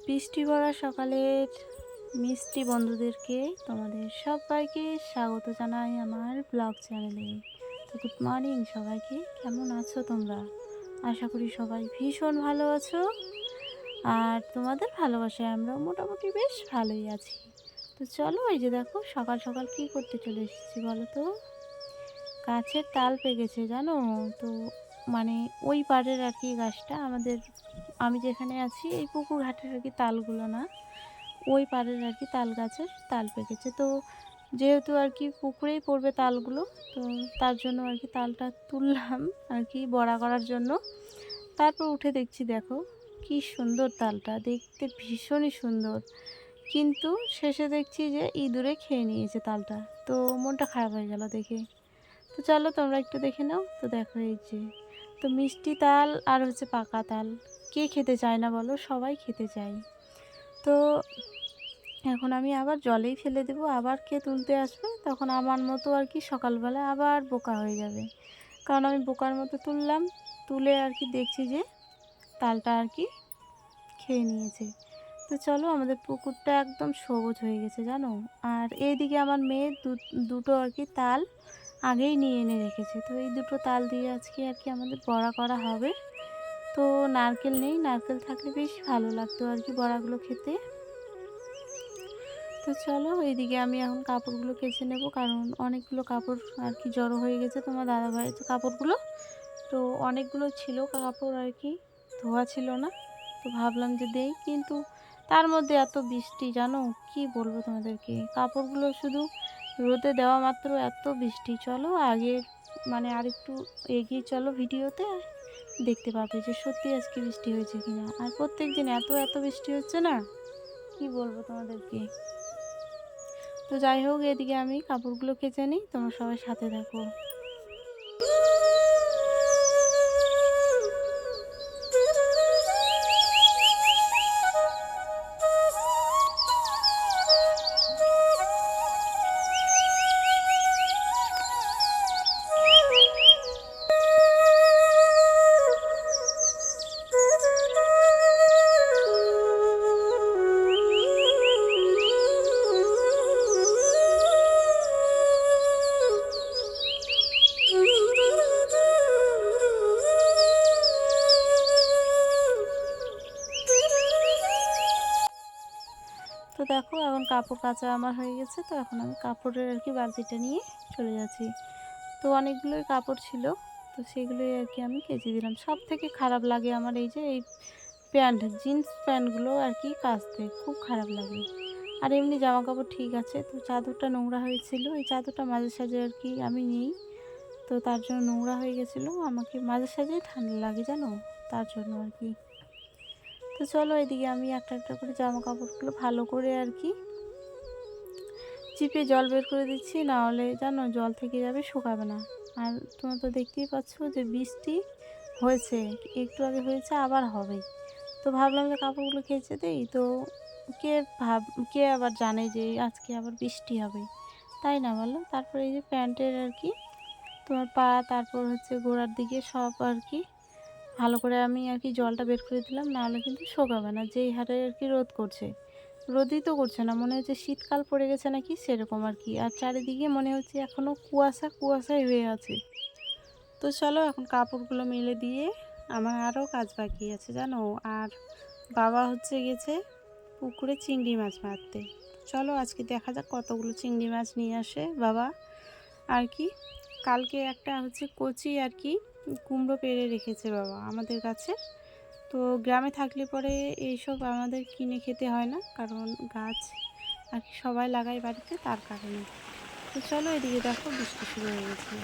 বৃষ্টি ভরা সকালের মিষ্টি বন্ধুদেরকে তোমাদের সবাইকে স্বাগত জানাই আমার ব্লগ চ্যানেলে। তো গুড মর্নিং সবাইকে, কেমন আছো তোমরা? আশা করি সবাই ভীষণ ভালো আছো, আর তোমাদের ভালোবাসায় আমরা মোটামুটি বেশ ভালোই আছি। তো চলো, এই যে দেখো সকাল সকাল কি করতে চলে এসেছি বলো তো। গাছের তাল পেকেছে জানো তো, মানে ওই পাড়ের আর কি গাছটা, আমাদের আমি যেখানে আছি এই পুকুর ঘাটের আর কি তালগুলো না, ওই পাড়ের আর কি তাল গাছের তাল পেকেছে। তো যেহেতু আর কি পুকুরেই পড়বে তালগুলো, তো তার জন্য আর কি তালটা তুললাম আর কি বড়া করার জন্য। তারপর উঠে দেখছি, দেখো কি সুন্দর, তালটা দেখতে ভীষণই সুন্দর, কিন্তু শেষে দেখছি যে ইঁদুরে খেয়ে নিয়েছে তালটা। তো মনটা খারাপ হয়ে গেল দেখে। তো চলো তোমরা একটু দেখে নাও। তো দেখো এই যে, তো মিষ্টি তাল আর হচ্ছে পাকা তাল, কে খেতে চায় না বলো, সবাই খেতে চায়। তো এখন আমি আবার জলেই ফেলে দেবো, আবার কে তুলতে আসবে, তখন আমার মতো আর কি সকালবেলা আবার বোকা হয়ে যাবে। কারণ আমি বোকার মতো তুললাম, তুলে আর কি দেখছি যে তালটা আর কি খেয়ে নিয়েছে। তো চলো, আমাদের পুকুরটা একদম সবুজ হয়ে গেছে জানো। আর এইদিকে আমার মেয়ে দুটো আর কি তাল আগেই নিয়ে এনে রেখেছে। তো এই দুটো তাল দিয়ে আজকে আর কি আমাদের বড়া করা হবে। তো নারকেল নেই, নারকেল থাকলে বেশ ভালো লাগতো আর কি বড়াগুলো খেতে। তো চলো, এইদিকে আমি এখন কাপড়গুলো কেচে নেব, কারণ অনেকগুলো কাপড় আর কি জড়ো হয়ে গেছে তোমার দাদাভাইয়ের কাপড়গুলো। তো অনেকগুলো ছিল কাপড় আর কি, ধোয়া ছিল না। তো ভাবলাম যে দেই, কিন্তু তার মধ্যে এত বৃষ্টি জানো, কি বলবো তোমাদেরকে, কাপড়গুলো শুধু রোদে দেওয়া মাত্র এত বৃষ্টি। চলো আগে মানে আরেকটু এগিয়ে চলো, ভিডিওতে দেখতে পাবে যে সত্যি আজকে বৃষ্টি হয়েছে কিনা। আর প্রত্যেক দিন এত এত বৃষ্টি হচ্ছে না, কি বলবো তোমাদেরকে। তো যাই হোক, এদিকে আমি কাপড়গুলো কেচে নিই, তোমরা সবাই সাথে থাকো। তো দেখো এখন কাপড় কাচা আমার হয়ে গেছে। তো এখন আমি কাপড়ের আর কি বালতিটা নিয়ে চলে যাচ্ছি। তো অনেকগুলোই কাপড় ছিল, তো সেগুলোই আর কি আমি কেচে দিলাম। সব থেকে খারাপ লাগে আমার এই যে এই প্যান্ট, জিন্স প্যান্টগুলো আর কি কাচতে খুব খারাপ লাগে। আর এমনি জামা কাপড় ঠিক আছে। তো চাদরটা নোংরা হয়েছিল, এই চাদরটা মাঝে সাঝে আর কি আমি নিই, তো তার জন্য নোংরা হয়ে গেছিলো, আমাকে মাঝে সাঝে ঠান্ডা লাগে জানো, তার জন্য আর কি। তো চলো, এদিকে আমি একটা একটা করে জামা কাপড়গুলো ভালো করে আর কি চিপে জল বের করে দিচ্ছি, না হলে জানো জল থেকে যাবে, শুকাবে না। আর তোমরা তো দেখতেই পাচ্ছ যে বৃষ্টি হয়েছে, একটু আগে হয়েছে, আবার হবে। তো ভাবলাম যে কাপড়গুলো কেচে দেই। তো কে ভাব কে আবার জানে যে আজকে আবার বৃষ্টি হবে, তাই না বলো। তারপরে এই যে প্যান্টের আর কি তোমার পা, তারপর হচ্ছে গোড়ার দিকে সব আর কি ভালো করে আমি আর কি জলটা বের করে দিলাম, নাহলে কিন্তু শুকাবে না, যেই হারে আর কি রোদ করছে। রোদই তো করছে না, মনে হচ্ছে শীতকাল পড়ে গেছে নাকি সেরকম আর কি। আর চারিদিকে মনে হচ্ছে এখনও কুয়াশা কুয়াশাই হয়ে আছে। তো চলো এখন কাপড়গুলো মেলে দিয়ে, আমার আরও কাজ বাকি আছে জানো। আর বাবা হচ্ছে গেছে পুকুরে চিংড়ি মাছ মারতে। চলো আজকে দেখা যাক কতগুলো চিংড়ি মাছ নিয়ে আসে বাবা আর কি। কালকে একটা হচ্ছে কচি আর কি কুমড়ো পেড়ে রেখেছে বাবা আমাদের কাছে। তো গ্রামে থাকলে পরে এইসব আমাদের কিনে খেতে হয় না, কারণ গাছ আর কি সবাই লাগায় বাড়িতে, তার কারণে। তো চলো, এদিকে দেখো বৃষ্টি শুরু হয়ে গেছে।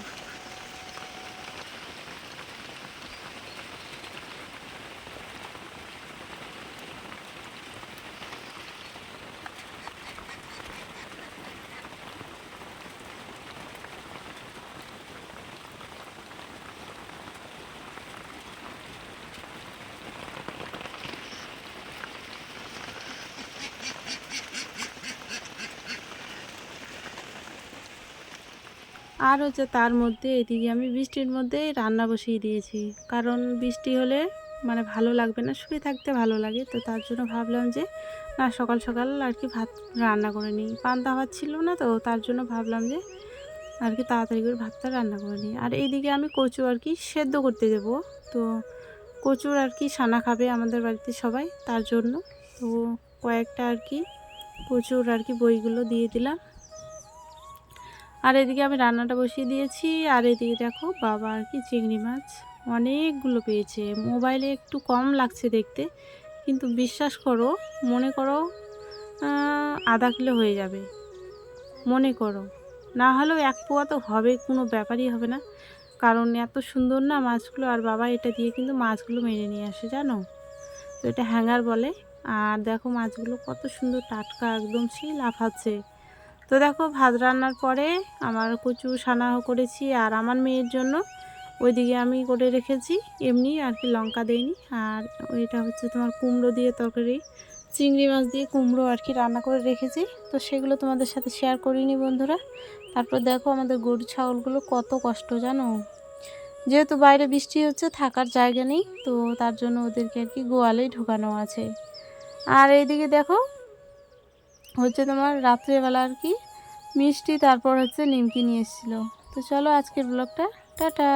আর হচ্ছে তার মধ্যে এদিকে আমি বৃষ্টির মধ্যে রান্না বসিয়ে দিয়েছি, কারণ বৃষ্টি হলে মানে ভালো লাগবে না, শুয়ে থাকতে ভালো লাগে। তো তার জন্য ভাবলাম যে না, সকাল সকাল আর কি ভাত রান্না করে নিই। পান্তা ভাত ছিল না, তো তার জন্য ভাবলাম যে আর কি তাড়াতাড়ি করে ভাতটা রান্না করে নিই। আর এইদিকে আমি কচু আর কি সেদ্ধ করতে দেবো। তো কচুর আর কি সানা খাবে আমাদের বাড়িতে সবাই, তার জন্য তো কয়েকটা আর কি কচুর আর কি বইগুলো দিয়ে দিলাম। আর এদিকে আমি রান্নাটা বসিয়ে দিয়েছি। আর এদিকে দেখো বাবা আর কি চিংড়ি মাছ অনেকগুলো পেয়েছে। মোবাইলে একটু কম লাগছে দেখতে, কিন্তু বিশ্বাস করো, মনে করো আধা কিলো হয়ে যাবে, মনে করো। না হলেও 1 পোয়া তো হবে, কোনো ব্যাপারই হবে না, কারণ এত সুন্দর না মাছগুলো। আর বাবা এটা দিয়ে কিন্তু মাছগুলো মেরে নিয়ে আসে, জানো তো, এটা হ্যাঙ্গার বলে। আর দেখো মাছগুলো কত সুন্দর টাটকা, একদম সেই লাফাচ্ছে। তো দেখো ভাত রান্নার পরে আমার কচু সানা করেছি, আর আমার মেয়ের জন্য ওইদিকে আমি করে রেখেছি এমনি আর কি, লঙ্কা দেইনি। আর ওইটা হচ্ছে তোমার কুমড়ো দিয়ে তরকারি, চিংড়ি মাছ দিয়ে কুমড়ো আর কি রান্না করে রেখেছি। তো সেগুলো তোমাদের সাথে শেয়ার করিনি বন্ধুরা। তারপর দেখো আমাদের গরু ছাগলগুলো কত কষ্ট, জানো, যেহেতু বাইরে বৃষ্টি হচ্ছে, থাকার জায়গা নেই, তো তার জন্য ওদেরকে আর কি গোয়ালেই ঢোকানো আছে। আর এইদিকে দেখো হচ্ছে তোমার রাত্রেবেলা আর কি মিষ্টি, তারপর হচ্ছে নিমকি নিয়ে এসেছিলো। তো চলো আজকের ব্লগটা টাটা।